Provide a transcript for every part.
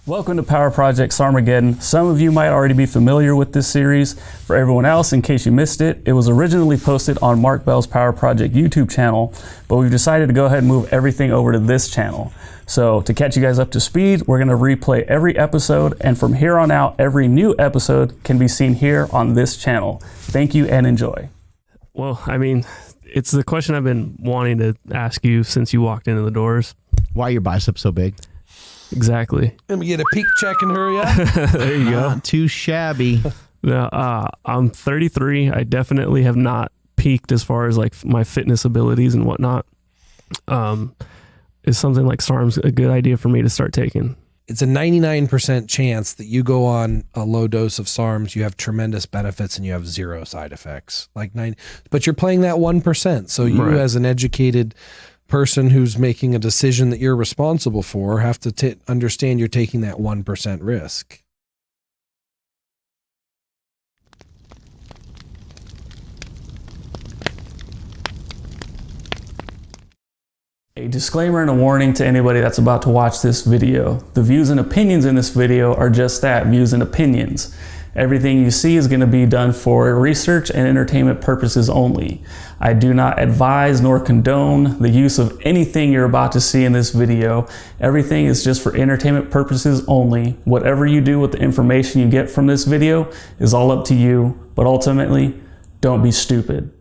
Welcome to Power Project SARMageddon. Some of you might already be familiar with this series. For everyone else, in case you missed it, it was originally posted on Mark Bell's Power Project YouTube channel, but we've decided to go ahead and move everything over to this channel. So to catch you guys up to speed, we're going to replay every episode, and from here on out, every new episode can be seen here on this channel. Thank you and enjoy. Well, I mean, it's the question I've been wanting to ask you since you walked into the doors. Why are your biceps so big? Exactly. Let me get a peek check and hurry up. There you go. Not too shabby. Now, I'm 33. I definitely have not peaked as far as like my fitness abilities and whatnot. Is something like SARM's a good idea for me to start taking? It's a 99% chance that you go on a low dose of SARMs, you have tremendous benefits and you have zero side effects. But you're playing that 1%. So you, Right. as an educated person who's making a decision that you're responsible for, have to understand you're taking that 1% risk. A disclaimer and a warning to anybody that's about to watch this video. The views and opinions in this video are just that, views and opinions. Everything you see is going to be done for research and entertainment purposes only. I do not advise nor condone the use of anything you're about to see in this video. Everything is just for entertainment purposes only. Whatever you do with the information you get from this video is all up to you, but ultimately, don't be stupid.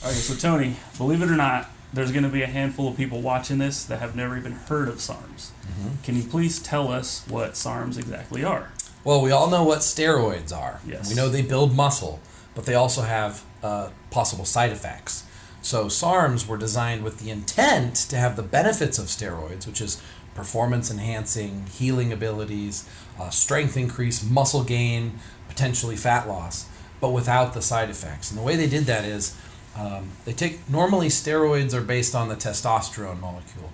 Okay, so Tony, believe it or not, there's going to be a handful of people watching this that have never even heard of SARMs. Can you please tell us what SARMs exactly are? Well, we all know what steroids are. Yes. We know they build muscle, but they also have possible side effects. So SARMs were designed with the intent to have the benefits of steroids, which is performance enhancing, healing abilities, strength increase, muscle gain, potentially fat loss, but without the side effects. And the way they did that is normally steroids are based on the testosterone molecule.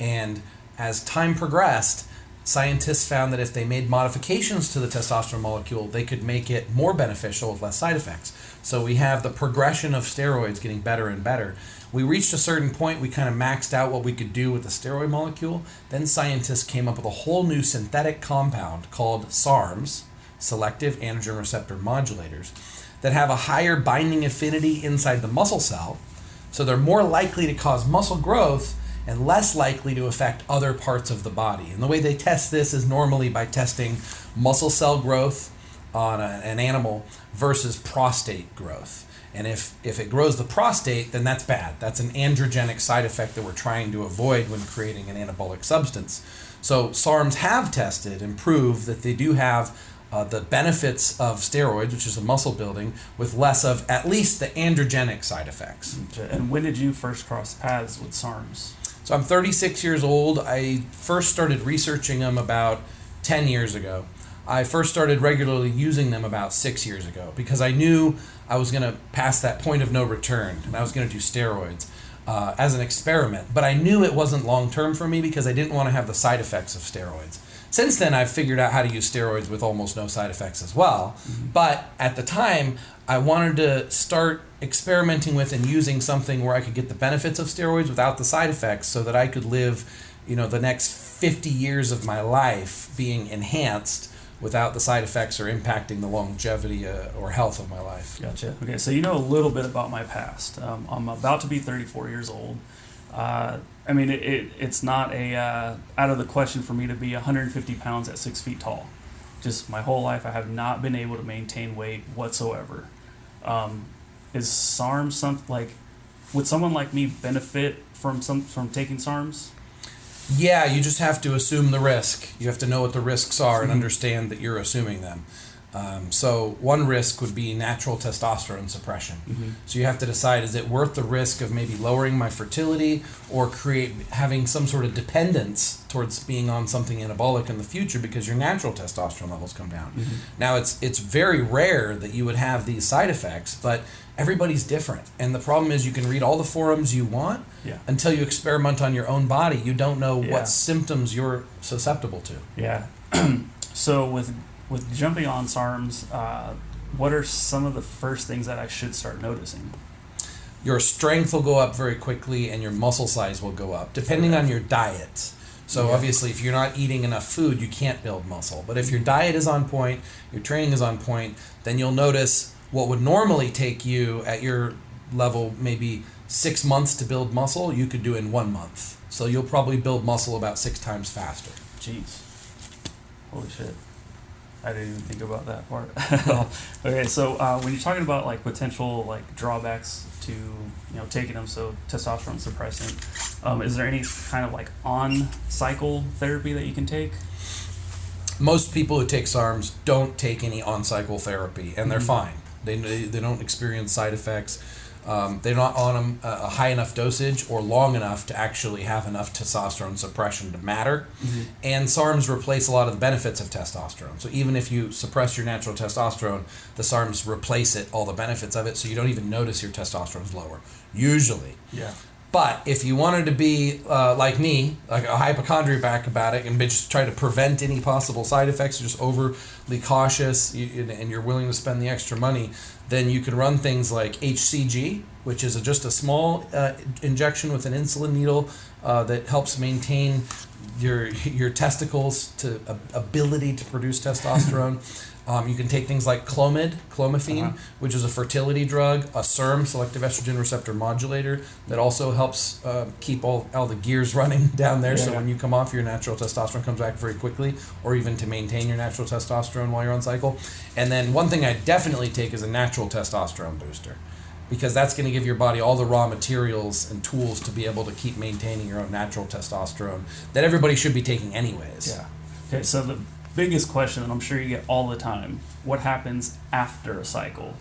And as time progressed, scientists found that if they made modifications to the testosterone molecule, they could make it more beneficial with less side effects. So we have the progression of steroids getting better and better. We reached a certain point, we kind of maxed out what we could do with the steroid molecule. Then scientists came up with a whole new synthetic compound called SARMs, selective androgen receptor modulators, that have a higher binding affinity inside the muscle cell. So they're more likely to cause muscle growth and less likely to affect other parts of the body. And the way they test this is normally by testing muscle cell growth on an animal versus prostate growth. And if it grows the prostate, then that's bad. That's an androgenic side effect that we're trying to avoid when creating an anabolic substance. So SARMs have tested and proved that they do have the benefits of steroids, which is a muscle building, with less of at least the androgenic side effects. And when did you first cross paths with SARMs? So I'm 36 years old. I first started researching them about 10 years ago. I first started regularly using them about 6 years ago because I knew I was going to pass that point of no return and I was going to do steroids as an experiment. But I knew it wasn't long-term for me because I didn't want to have the side effects of steroids. Since then, I've figured out how to use steroids with almost no side effects as well. But at the time, I wanted to start experimenting with and using something where I could get the benefits of steroids without the side effects so that I could live, the next 50 years of my life being enhanced without the side effects or impacting the longevity or health of my life. Gotcha. Okay, so you know a little bit about my past. I'm about to be 34 years old. It's not out of the question for me to be 150 pounds at 6 feet tall. Just my whole life, I have not been able to maintain weight whatsoever. Is SARM would someone like me benefit from taking SARMs? Yeah, you just have to assume the risk. You have to know what the risks are and understand that you're assuming them. So one risk would be natural testosterone suppression. So you have to decide, is it worth the risk of maybe lowering my fertility or having some sort of dependence towards being on something anabolic in the future because your natural testosterone levels come down. Now it's very rare that you would have these side effects, but everybody's different. And the problem is you can read all the forums you want until you experiment on your own body. You don't know what symptoms you're susceptible to. Yeah. So with jumping on SARMs, what are some of the first things that I should start noticing? Your strength will go up very quickly and your muscle size will go up, depending on your diet. So obviously, if you're not eating enough food, you can't build muscle. But if your diet is on point, your training is on point, then you'll notice what would normally take you at your level maybe 6 months to build muscle, you could do in 1 month. So you'll probably build muscle about 6 times faster. Jeez. Holy shit. I didn't even think about that part. Okay, so when you're talking about like potential like drawbacks to taking them, so testosterone suppressant, is there any kind of like on cycle therapy that you can take? Most people who take SARMs don't take any on cycle therapy, and they're fine. They don't experience side effects. They're not on them a high enough dosage or long enough to actually have enough testosterone suppression to matter. And SARMs replace a lot of the benefits of testosterone. So even if you suppress your natural testosterone, the SARMs replace all the benefits of it, so you don't even notice your testosterone's lower, usually. Yeah. But if you wanted to be like me, like a hypochondriac about it, and just try to prevent any possible side effects, you're just overly cautious, and you're willing to spend the extra money, then you can run things like HCG, which is just a small injection with an insulin needle that helps maintain your testicles to ability to produce testosterone. You can take things like clomiphene, which is a fertility drug, a SARM, selective estrogen receptor modulator, that also helps keep all the gears running down there. So when you come off, your natural testosterone comes back very quickly, or even to maintain your natural testosterone while you're on cycle. And then one thing I definitely take is a natural testosterone booster, because that's going to give your body all the raw materials and tools to be able to keep maintaining your own natural testosterone that everybody should be taking anyways. Yeah. Okay, so the biggest question, and I'm sure you get all the time, what happens after a cycle?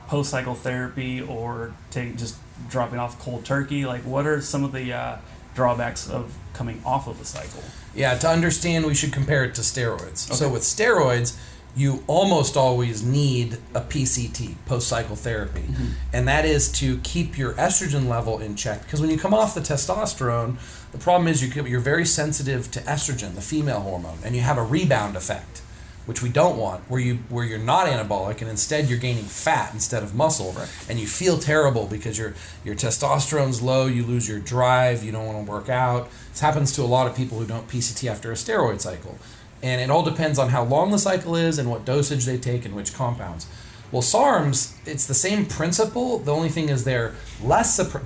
Post-cycle therapy, or just dropping off cold turkey? Like, what are some of the drawbacks of coming off of a cycle? Yeah, to understand, we should compare it to steroids. Okay. So with steroids, you almost always need a PCT, post-cycle therapy. And that is to keep your estrogen level in check. Because when you come off the testosterone, the problem is you're very sensitive to estrogen, the female hormone, and you have a rebound effect, which we don't want, where you're not anabolic and instead you're gaining fat instead of muscle, and you feel terrible because your testosterone's low, you lose your drive, you don't want to work out. This happens to a lot of people who don't PCT after a steroid cycle. And it all depends on how long the cycle is and what dosage they take and which compounds. Well, SARMs, it's the same principle. The only thing is they're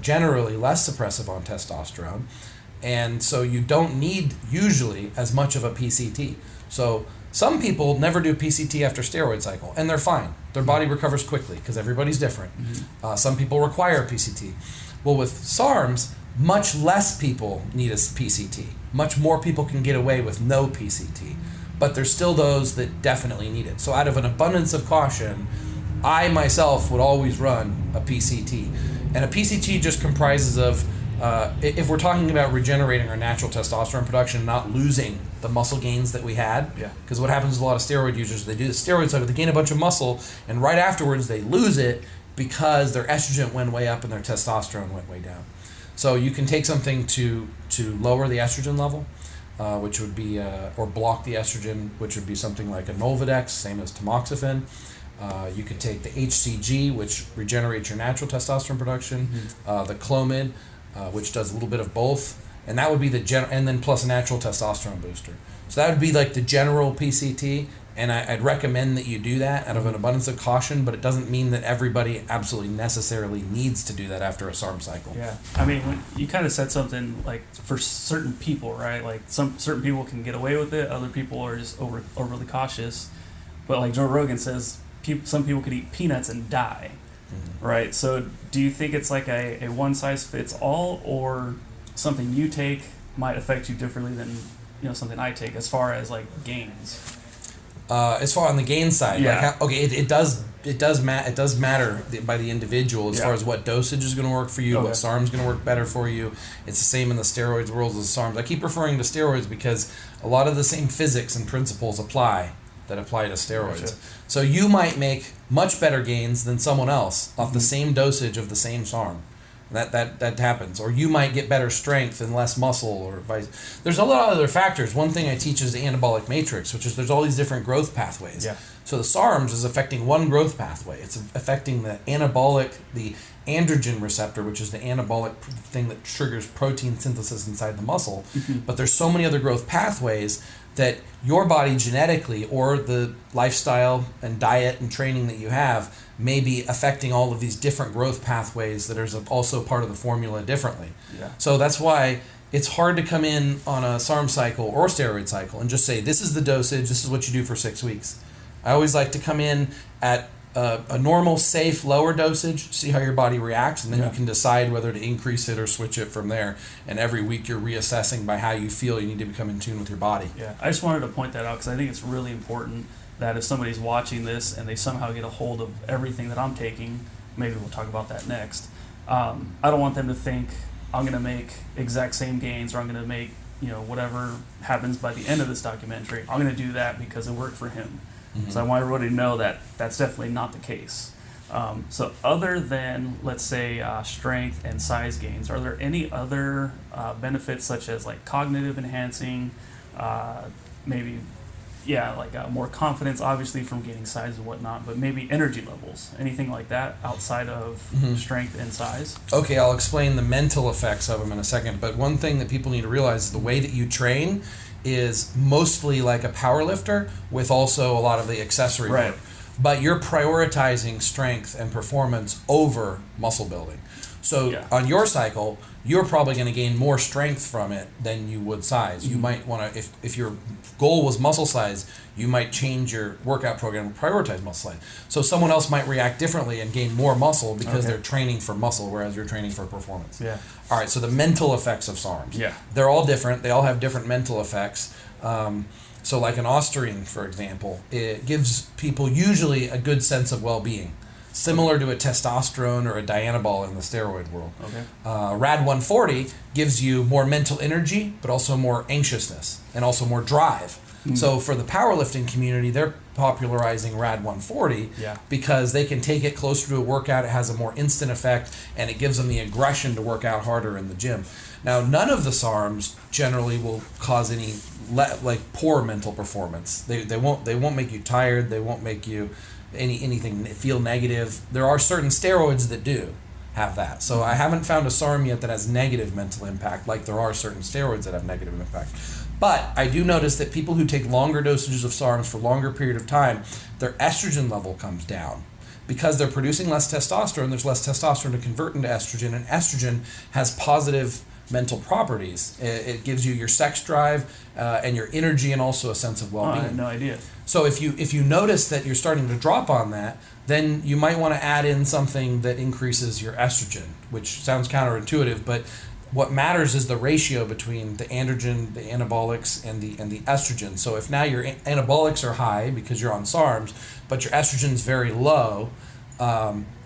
generally less suppressive on testosterone. And so you don't need usually as much of a PCT. So some people never do PCT after steroid cycle, and they're fine. Their body recovers quickly because everybody's different. Some people require PCT. Well, with SARMs, much less people need a PCT. Much more people can get away with no PCT. But there's still those that definitely need it. So out of an abundance of caution, I myself would always run a PCT. And a PCT just comprises of, if we're talking about regenerating our natural testosterone production, not losing the muscle gains that we had. Because what happens with a lot of steroid users, they do the steroid cycle, they gain a bunch of muscle, and right afterwards they lose it because their estrogen went way up and their testosterone went way down. So you can take something to lower the estrogen level, which would be, or block the estrogen, which would be something like a Nolvadex, same as tamoxifen. You could take the HCG, which regenerates your natural testosterone production, the Clomid, which does a little bit of both, and that would be and then plus a natural testosterone booster. So that would be like the general PCT, and I'd recommend that you do that out of an abundance of caution, but it doesn't mean that everybody absolutely necessarily needs to do that after a SARM cycle. Yeah, I mean, when you kind of said something like for certain people, right? Like certain people can get away with it, other people are just overly cautious. But like Joe Rogan says, some people could eat peanuts and die, right? So do you think it's like a one size fits all, or something you take might affect you differently than something I take as far as like gains? As far on the gain side, it does matter by the individual as far as what dosage is going to work for you, what SARM is going to work better for you. It's the same in the steroids world as the SARMs. I keep referring to steroids because a lot of the same physics and principles apply to steroids. Gotcha. So you might make much better gains than someone else off the same dosage of the same SARM. That happens. Or you might get better strength and less muscle, or vice. There's a lot of other factors. One thing I teach is the anabolic matrix, which is there's all these different growth pathways. Yeah. So the SARMs is affecting one growth pathway. It's affecting the androgen receptor, which is the anabolic thing that triggers protein synthesis inside the muscle. But there's so many other growth pathways that your body genetically, or the lifestyle and diet and training that you have, may be affecting all of these different growth pathways that are also part of the formula differently. Yeah. So that's why it's hard to come in on a SARM cycle or steroid cycle and just say, this is the dosage, this is what you do for 6 weeks. I always like to come in at a normal, safe, lower dosage, see how your body reacts, and then you can decide whether to increase it or switch it from there. And every week you're reassessing by how you feel. You need to become in tune with your body. Yeah, I just wanted to point that out because I think it's really important that if somebody's watching this and they somehow get a hold of everything that I'm taking, maybe we'll talk about that next. I don't want them to think I'm going to make exact same gains, or I'm going to make, whatever happens by the end of this documentary. I'm going to do that because it worked for him. So I want everybody to know that that's definitely not the case. So other than, let's say, strength and size gains, are there any other benefits such as like cognitive enhancing, maybe, more confidence, obviously from gaining size and whatnot, but maybe energy levels, anything like that outside of strength and size? Okay, I'll explain the mental effects of them in a second, but one thing that people need to realize is the way that you train is mostly like a power lifter with also a lot of the accessory work. But you're prioritizing strength and performance over muscle building. So on your cycle, you're probably going to gain more strength from it than you would size. You might want to, if your goal was muscle size, you might change your workout program to prioritize muscle size. So someone else might react differently and gain more muscle because they're training for muscle, whereas you're training for performance. Yeah. All right, so the mental effects of SARMs. Yeah. They're all different. They all have different mental effects. So like an ostarine, for example, it gives people usually a good sense of well-being, similar to a testosterone or a dianabol in the steroid world. Okay. Rad 140 gives you more mental energy, but also more anxiousness and also more drive. So for the powerlifting community, they're popularizing Rad 140 because they can take it closer to a workout. It has a more instant effect, and it gives them the aggression to work out harder in the gym. Now, none of the SARMs generally will cause any poor mental performance. They won't make you tired. They won't make you anything feel negative. There are certain steroids that do have that. So I haven't found a SARM yet that has negative mental impact, like there are certain steroids that have negative impact. But I do notice that people who take longer dosages of SARMs for a longer period of time, their estrogen level comes down. Because they're producing less testosterone, there's less testosterone to convert into estrogen, and estrogen has positive mental properties. It gives you your sex drive and your energy, and also a sense of well-being. I had no idea. So if you notice that you're starting to drop on that, then you might want to add in something that increases your estrogen, which sounds counterintuitive, but what matters is the ratio between the androgen, the anabolics, and the estrogen. So if now your anabolics are high because you're on SARMs, but your estrogen's very low,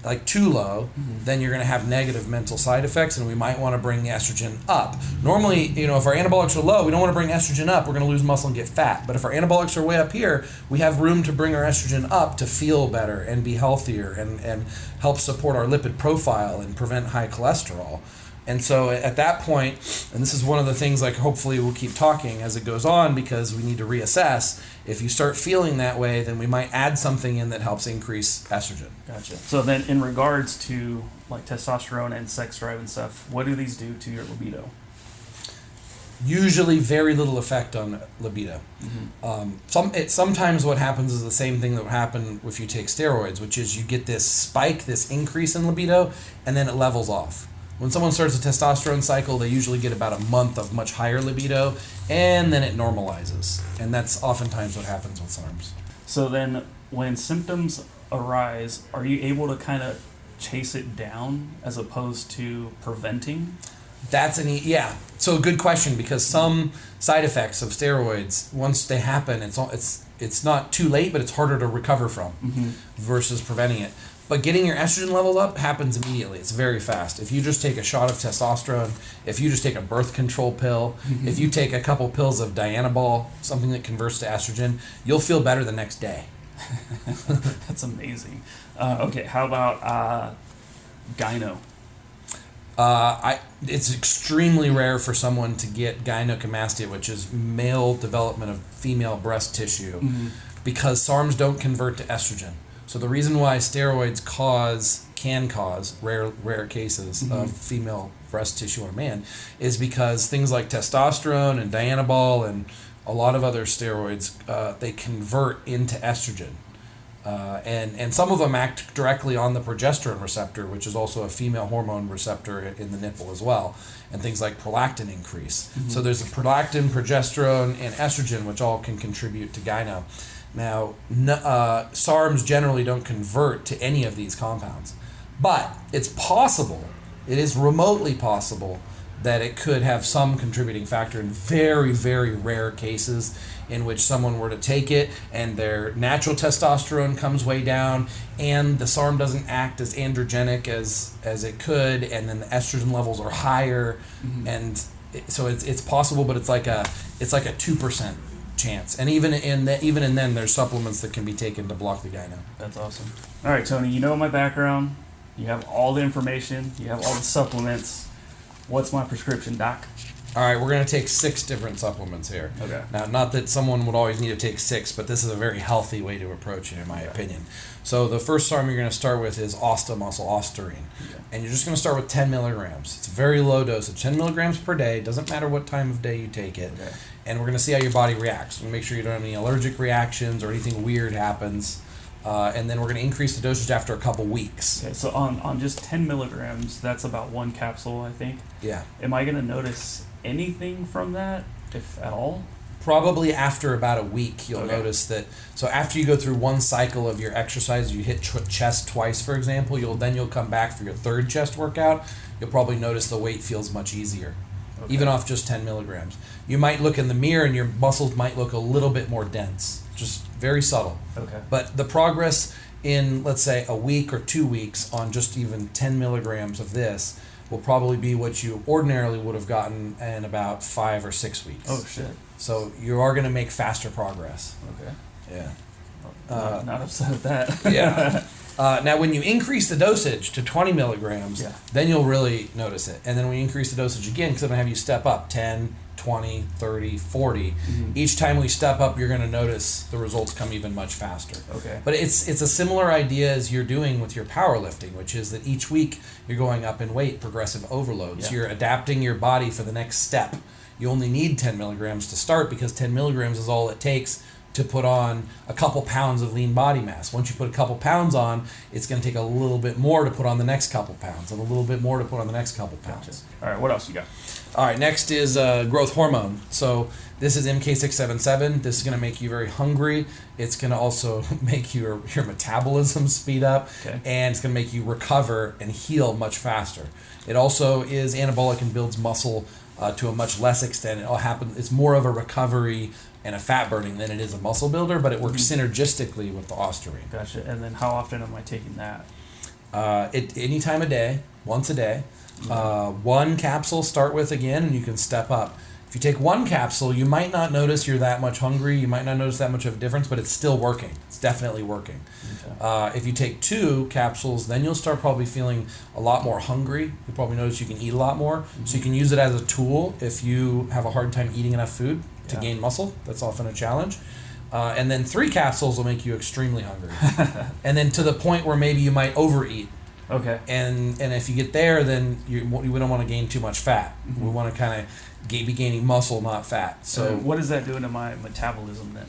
like too low, then you're going to have negative mental side effects, and we might want to bring the estrogen up. Normally, if our anabolics are low, we don't want to bring estrogen up. We're going to lose muscle and get fat. But if our anabolics are way up here, we have room to bring our estrogen up to feel better and be healthier and help support our lipid profile and prevent high cholesterol. And so at that point, and this is one of the things, like, hopefully we'll keep talking as it goes on, because we need to reassess. If you start feeling that way, then we might add something in that helps increase estrogen. Gotcha. So then in regards to like testosterone and sex drive and stuff, what do these do to your libido? Usually very little effect on libido. Sometimes what happens is the same thing that would happen if you take steroids, which is you get this spike, this increase in libido, and then it levels off. When someone starts a testosterone cycle, they usually get about a month of much higher libido, and then it normalizes. And that's oftentimes what happens with SARMs. So then when symptoms arise, are you able to kind of chase it down as opposed to preventing? So good question, because some side effects of steroids, once they happen, it's not too late, but it's harder to recover from versus preventing it. But getting your estrogen levels up happens immediately. It's very fast. If you just take a shot of testosterone, if you just take a birth control pill, if you take a couple pills of dianabol, something that converts to estrogen, you'll feel better the next day. That's amazing. Okay, how about gyno? It's extremely rare for someone to get gynecomastia, which is male development of female breast tissue, because SARMs don't convert to estrogen. So the reason why steroids can cause rare cases of female breast tissue in a man is because things like testosterone and dianabol and a lot of other steroids, they convert into estrogen. And some of them act directly on the progesterone receptor, which is also a female hormone receptor in the nipple as well, and things like prolactin increase. So there's a prolactin, progesterone, and estrogen, which all can contribute to gyno. Now, SARMs generally don't convert to any of these compounds, but it's possible, it is remotely possible, that it could have some contributing factor in very, very rare cases in which someone were to take it and their natural testosterone comes way down and the SARM doesn't act as androgenic as it could, and then the estrogen levels are higher, and so it's possible, but it's like a 2% chance, and even in then there's supplements that can be taken to block the gyno. That's awesome. All right, Tony, you know my background. You have all the information. You have all the supplements. What's my prescription, doc? All right, we're going to take 6 different supplements here. Okay. Now, not that someone would always need to take 6, but this is a very healthy way to approach it, in my opinion. So the first SARM you're going to start with is Osteomuscle Ostarine. Okay. And you're just going to start with 10 milligrams. It's a very low dosage, 10 milligrams per day. Doesn't matter what time of day you take it. Okay. And we're going to see how your body reacts. We're going to make sure you don't have any allergic reactions or anything weird happens. And then we're going to increase the dosage after a couple weeks. Okay, so on just 10 milligrams, that's about 1 capsule, I think. Yeah. Am I going to notice anything from that, if at all? Probably after about a week, you'll notice that. So after you go through one cycle of your exercise, you hit chest twice, for example, you'll come back for your third chest workout. You'll probably notice the weight feels much easier, even off just 10 milligrams. You might look in the mirror and your muscles might look a little bit more dense, just very subtle. Okay. But the progress in, let's say, a week or 2 weeks on just even 10 milligrams of this will probably be what you ordinarily would have gotten in about 5 or 6 weeks. Oh, shit. So you are going to make faster progress. Okay. Yeah. Not upset at that. Yeah. Now, when you increase the dosage to 20 milligrams, then you'll really notice it. And then when you increase the dosage again, because I'm going to have you step up 10, 20, 30, 40. Each time we step up, you're going to notice the results come even much faster. Okay. But it's a similar idea as you're doing with your powerlifting, which is that each week you're going up in weight, progressive overload. So you're adapting your body for the next step. You only need 10 milligrams to start because 10 milligrams is all it takes to put on a couple pounds of lean body mass. Once you put a couple pounds on, it's going to take a little bit more to put on the next couple pounds, and a little bit more to put on the next couple pounds. Gotcha. All right, what else you got? All right, next is growth hormone. So this is MK677. This is going to make you very hungry. It's going to also make your metabolism speed up, and it's going to make you recover and heal much faster. It also is anabolic and builds muscle to a much less extent. It's more of a recovery and a fat burning than it is a muscle builder, but it works synergistically with the Ostarine. Gotcha. And then how often am I taking that? Any time of day, once a day. 1 capsule start with again, and you can step up. If you take 1 capsule, you might not notice you're that much hungry. You might not notice that much of a difference, but it's still working. It's definitely working. Okay. If you take 2 capsules, then you'll start probably feeling a lot more hungry. You'll probably notice you can eat a lot more. So you can use it as a tool if you have a hard time eating enough food to gain muscle. That's often a challenge. And then 3 capsules will make you extremely hungry. And then to the point where maybe you might overeat. Okay. And if you get there, then we don't want to gain too much fat. We want to kind of be gaining muscle, not fat. So what is that doing to my metabolism then?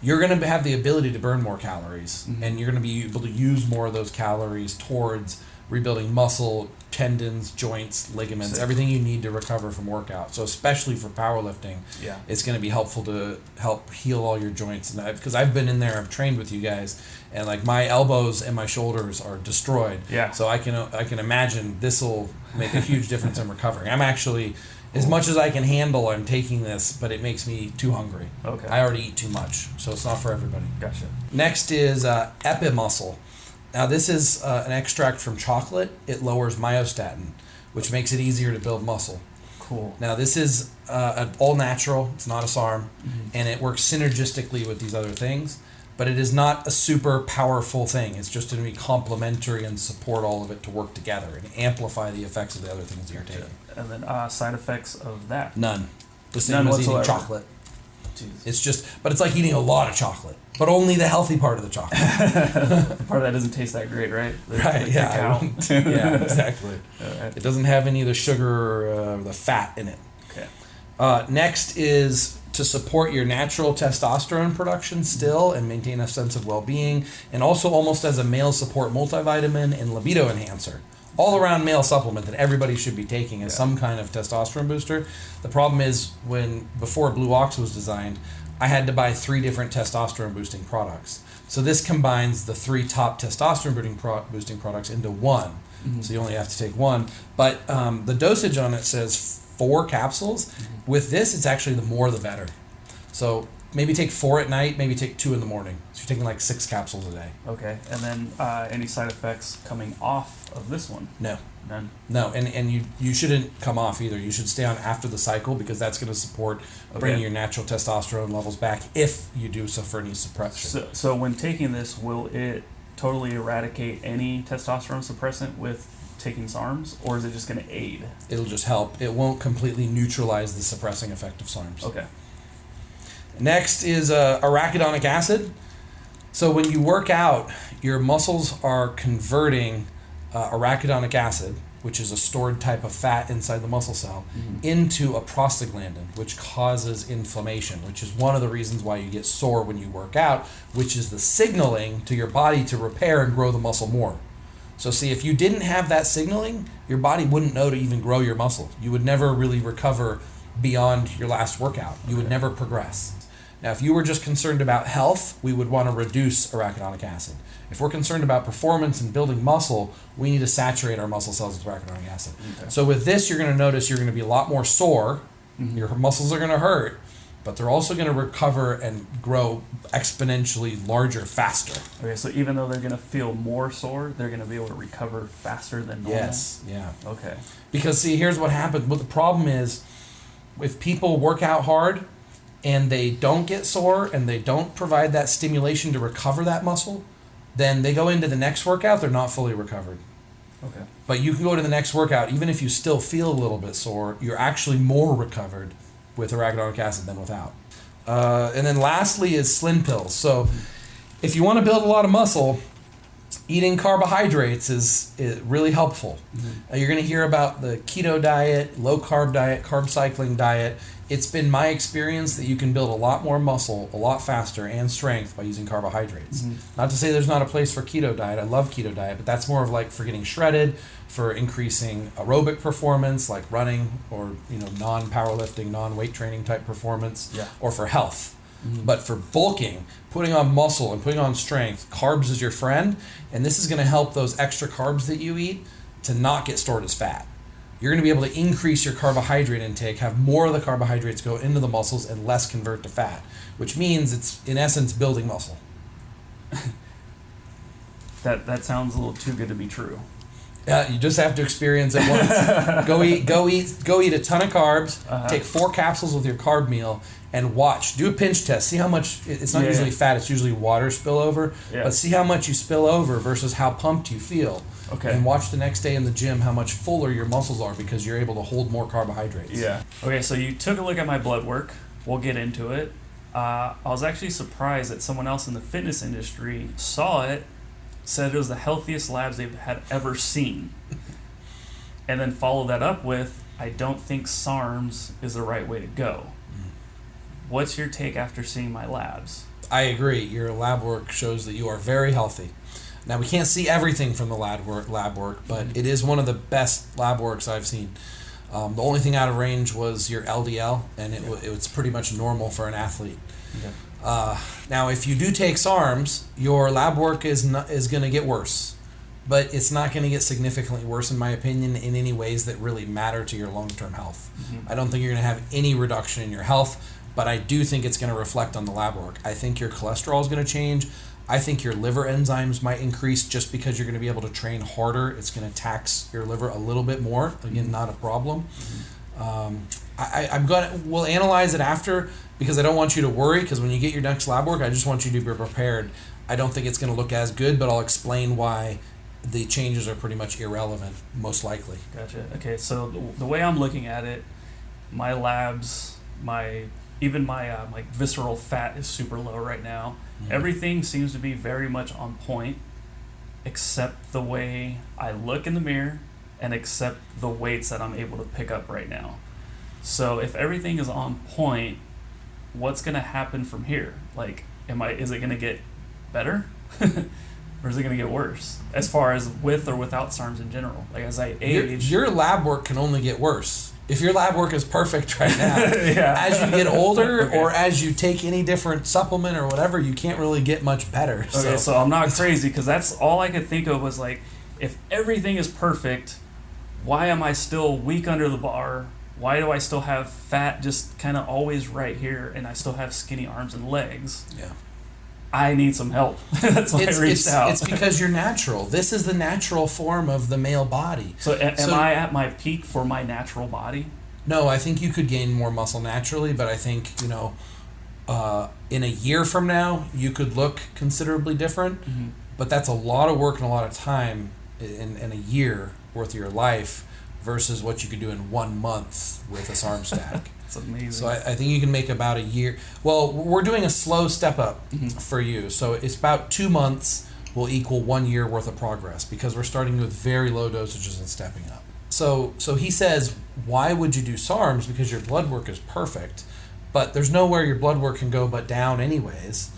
You're going to have the ability to burn more calories, and you're going to be able to use more of those calories towards rebuilding muscle, tendons, joints, ligaments, everything you need to recover from workout. So especially for powerlifting, it's going to be helpful to help heal all your joints. Because I've been in there, I've trained with you guys, and like my elbows and my shoulders are destroyed. Yeah. So I can imagine this will make a huge difference in recovering. I'm actually, as much as I can handle, I'm taking this, but it makes me too hungry. Okay. I already eat too much, so it's not for everybody. Gotcha. Next is Epimuscle. Now this is an extract from chocolate. It lowers myostatin, which makes it easier to build muscle. Cool. Now this is all natural. It's not a SARM, and it works synergistically with these other things. but it is not a super powerful thing. It's just going to be complementary and support all of it to work together and amplify the effects of the other things that you're taking. And then side effects of that? None. The same None as whatsoever. eating chocolate. Jeez. It's just, but it's like eating a lot of chocolate, but only the healthy part of the chocolate. The part that doesn't taste that great, right? Right, yeah. Yeah, exactly. Right. It doesn't have any of the sugar or the fat in it. Okay. Next is to support your natural testosterone production still and maintain a sense of well-being, and also almost as a male support multivitamin and libido enhancer. All around male supplement that everybody should be taking as some kind of testosterone booster. The problem is before Blue Ox was designed, I had to buy 3 different testosterone boosting products. So this combines the 3 top testosterone boosting products into one. Mm-hmm. So you only have to take one. But the dosage on it says 4 capsules. Mm-hmm. With this, it's actually the more the better. So maybe take 4 at night, maybe take 2 in the morning. So you're taking like 6 capsules a day. Okay. And then any side effects coming off of this one? No. None. No, and you shouldn't come off either. You should stay on after the cycle because that's going to support bringing your natural testosterone levels back if you do suffer any suppression. So when taking this, will it totally eradicate any testosterone suppressant with taking SARMs, or is it just going to aid? It'll just help. It won't completely neutralize the suppressing effect of SARMs. Okay. Next is arachidonic acid. So when you work out, your muscles are converting arachidonic acid, which is a stored type of fat inside the muscle cell, into a prostaglandin, which causes inflammation, which is one of the reasons why you get sore when you work out, which is the signaling to your body to repair and grow the muscle more. So see, if you didn't have that signaling, your body wouldn't know to even grow your muscle. You would never really recover beyond your last workout. You would never progress. Now, if you were just concerned about health, we would want to reduce arachidonic acid. If we're concerned about performance and building muscle, we need to saturate our muscle cells with arachidonic acid. Okay. So with this, you're going to notice you're going to be a lot more sore. Mm-hmm. Your muscles are going to hurt, but they're also going to recover and grow exponentially larger faster. Okay, so even though they're going to feel more sore, they're going to be able to recover faster than normal? Yes, yeah. Okay. Because see, here's what happens. What the problem is, if people work out hard and they don't get sore and they don't provide that stimulation to recover that muscle, then they go into the next workout, they're not fully recovered. Okay. But you can go to the next workout, even if you still feel a little bit sore, you're actually more recovered with arachidonic acid than without. And then lastly is Slim pills. So if you want to build a lot of muscle, eating carbohydrates is really helpful. Mm-hmm. You're going to hear about the keto diet, low carb diet, carb cycling diet. It's been my experience that you can build a lot more muscle a lot faster and strength by using carbohydrates. Mm-hmm. Not to say there's not a place for keto diet. I love keto diet, but that's more of like for getting shredded, for increasing aerobic performance like running or non-powerlifting, non-weight training type performance, or for health. Mm-hmm. But for bulking, putting on muscle and putting on strength, carbs is your friend, and this is going to help those extra carbs that you eat to not get stored as fat. You're going to be able to increase your carbohydrate intake, have more of the carbohydrates go into the muscles and less convert to fat, which means it's, in essence, building muscle. That sounds a little too good to be true. Yeah, you just have to experience it once. Go eat a ton of carbs, take 4 capsules with your carb meal, and watch. Do a pinch test. See how much, it's not usually fat, it's usually water spillover, but see how much you spill over versus how pumped you feel. Okay. And watch the next day in the gym how much fuller your muscles are because you're able to hold more carbohydrates. Yeah. Okay, so you took a look at my blood work. We'll get into it. I was actually surprised that someone else in the fitness industry saw it, said it was the healthiest labs they've had ever seen. And then followed that up with, I don't think SARMs is the right way to go. What's your take after seeing my labs? I agree. Your lab work shows that you are very healthy. Now, we can't see everything from the lab work, but it is one of the best lab works I've seen. The only thing out of range was your LDL, and it was pretty much normal for an athlete. Okay. Now, if you do take SARMs, your lab work is going to get worse, but it's not going to get significantly worse, in my opinion, in any ways that really matter to your long-term health. Mm-hmm. I don't think you're going to have any reduction in your health, but I do think it's going to reflect on the lab work. I think your cholesterol is going to change. I think your liver enzymes might increase just because you're going to be able to train harder. It's going to tax your liver a little bit more. Again, not a problem. Mm-hmm. we'll analyze it after, because I don't want you to worry, because when you get your next lab work, I just want you to be prepared. I don't think it's going to look as good, but I'll explain why the changes are pretty much irrelevant, most likely. Gotcha. Okay, so the way I'm looking at it, my labs, my visceral fat is super low right now. Mm-hmm. Everything seems to be very much on point, except the way I look in the mirror and except the weights that I'm able to pick up right now. So if everything is on point, what's going to happen from here? Like, is it going to get better? Or is it going to get worse? As far as with or without SARMs in general? Like, as I age... Your lab work can only get worse. If your lab work is perfect right now, yeah. As you get older Okay. or as you take any different supplement or whatever, you can't really get much better. Okay, so I'm not crazy, because that's all I could think of was like, if everything is perfect, why am I still weak under the bar? Why do I still have fat just kind of always right here, and I still have skinny arms and legs? Yeah. I need some help. That's why I reached out. It's because you're natural. This is the natural form of the male body. So am I at my peak for my natural body? No, I think you could gain more muscle naturally, but I think, in a year from now, you could look considerably different. Mm-hmm. But that's a lot of work and a lot of time in a year worth of your life versus what you could do in 1 month with a SARM stack. It's amazing. So I think you can make about a year. Well, we're doing a slow step up for you. So it's about 2 months will equal 1 year worth of progress, because we're starting with very low dosages and stepping up. So he says, why would you do SARMs? Because your blood work is perfect, but there's nowhere your blood work can go but down anyways.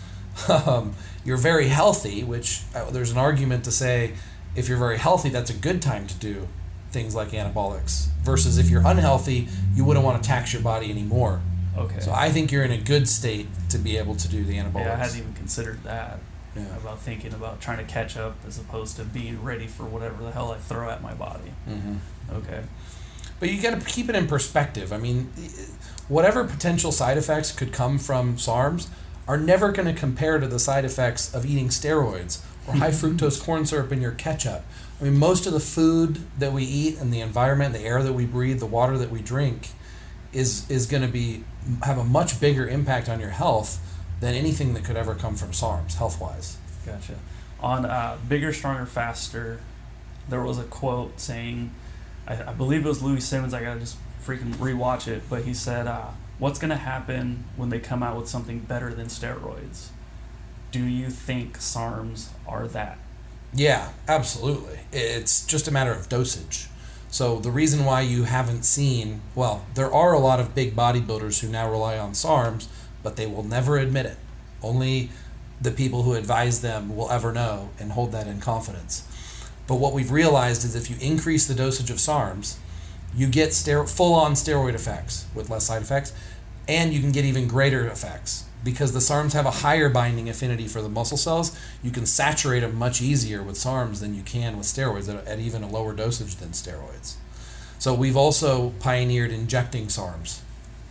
You're very healthy, which there's an argument to say if you're very healthy, that's a good time to do things like anabolics, versus if you're unhealthy, you wouldn't want to tax your body anymore. Okay. So I think you're in a good state to be able to do the anabolics. Yeah, I hadn't even considered that. Yeah. About thinking about trying to catch up as opposed to being ready for whatever the hell I throw at my body. Mm-hmm. Okay. But you got to keep it in perspective. I mean, whatever potential side effects could come from SARMs are never going to compare to the side effects of eating steroids or high fructose corn syrup in your ketchup. I mean, most of the food that we eat and the environment, the air that we breathe, the water that we drink is going to have a much bigger impact on your health than anything that could ever come from SARMs, health-wise. Gotcha. On Bigger, Stronger, Faster, there was a quote saying, I believe it was Louis Simmons, I gotta just freaking rewatch it, but he said, what's gonna happen when they come out with something better than steroids? Do you think SARMs are that? Yeah, absolutely. It's just a matter of dosage. So the reason why you haven't seen, well, there are a lot of big bodybuilders who now rely on SARMs, but they will never admit it. Only the people who advise them will ever know and hold that in confidence. But what we've realized is if you increase the dosage of SARMs, you get full-on steroid effects with less side effects, and you can get even greater effects. Because the SARMs have a higher binding affinity for the muscle cells, you can saturate them much easier with SARMs than you can with steroids at even a lower dosage than steroids. So we've also pioneered injecting SARMs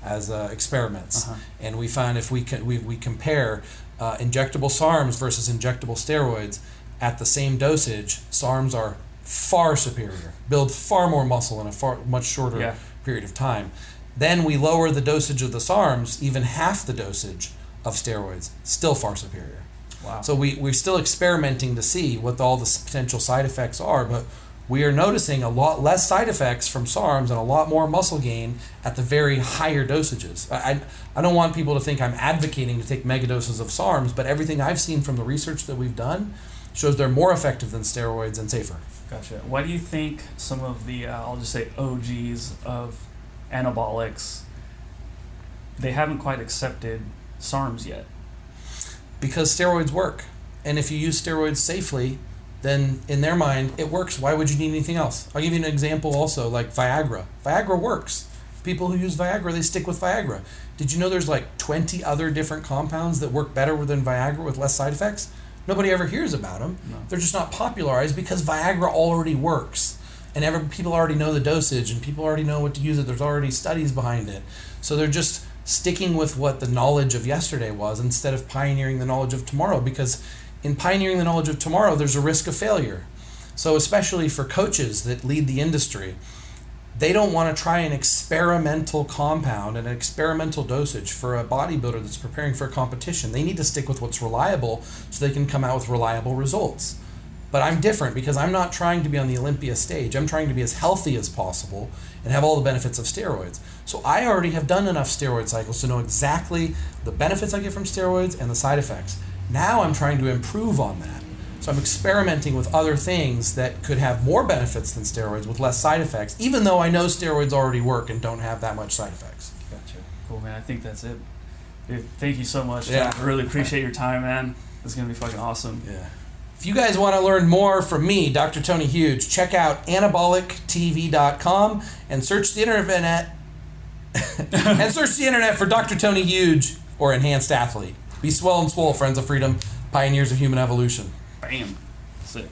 as experiments. And we found if we compare injectable SARMs versus injectable steroids at the same dosage, SARMs are far superior, build far more muscle in a much shorter period of time. Then we lower the dosage of the SARMs, even half the dosage of steroids, still far superior. Wow. So we're still experimenting to see what all the potential side effects are, but we are noticing a lot less side effects from SARMs and a lot more muscle gain at the very higher dosages. I don't want people to think I'm advocating to take megadoses of SARMs, but everything I've seen from the research that we've done shows they're more effective than steroids and safer. Gotcha. Why do you think some of the, I'll just say OGs of anabolics, they haven't quite accepted SARMs yet? Because steroids work. And if you use steroids safely, then in their mind, it works. Why would you need anything else? I'll give you an example also, like Viagra. Viagra works. People who use Viagra, they stick with Viagra. Did you know there's like 20 other different compounds that work better than Viagra with less side effects? Nobody ever hears about them. No. They're just not popularized because Viagra already works. And people already know the dosage and people already know what to use it. There's already studies behind it. So they're just sticking with what the knowledge of yesterday was instead of pioneering the knowledge of tomorrow, because in pioneering the knowledge of tomorrow, there's a risk of failure. So especially for coaches that lead the industry, They don't want to try an experimental compound and an experimental dosage for a bodybuilder that's preparing for a competition. They need to stick with what's reliable so they can come out with reliable results. But I'm different because I'm not trying to be on the Olympia stage. I'm trying to be as healthy as possible and have all the benefits of steroids. So I already have done enough steroid cycles to know exactly the benefits I get from steroids and the side effects. Now I'm trying to improve on that. So I'm experimenting with other things that could have more benefits than steroids with less side effects, even though I know steroids already work and don't have that much side effects. Gotcha. Cool, man. I think that's it. Dude, thank you so much. Yeah. I really appreciate your time, man. It's going to be fucking awesome. Yeah. If you guys want to learn more from me, Dr. Tony Huge, check out anabolictv.com and search the internet for Dr. Tony Huge or Enhanced Athlete. Be swell and swole, friends of freedom, pioneers of human evolution. Bam. Sick.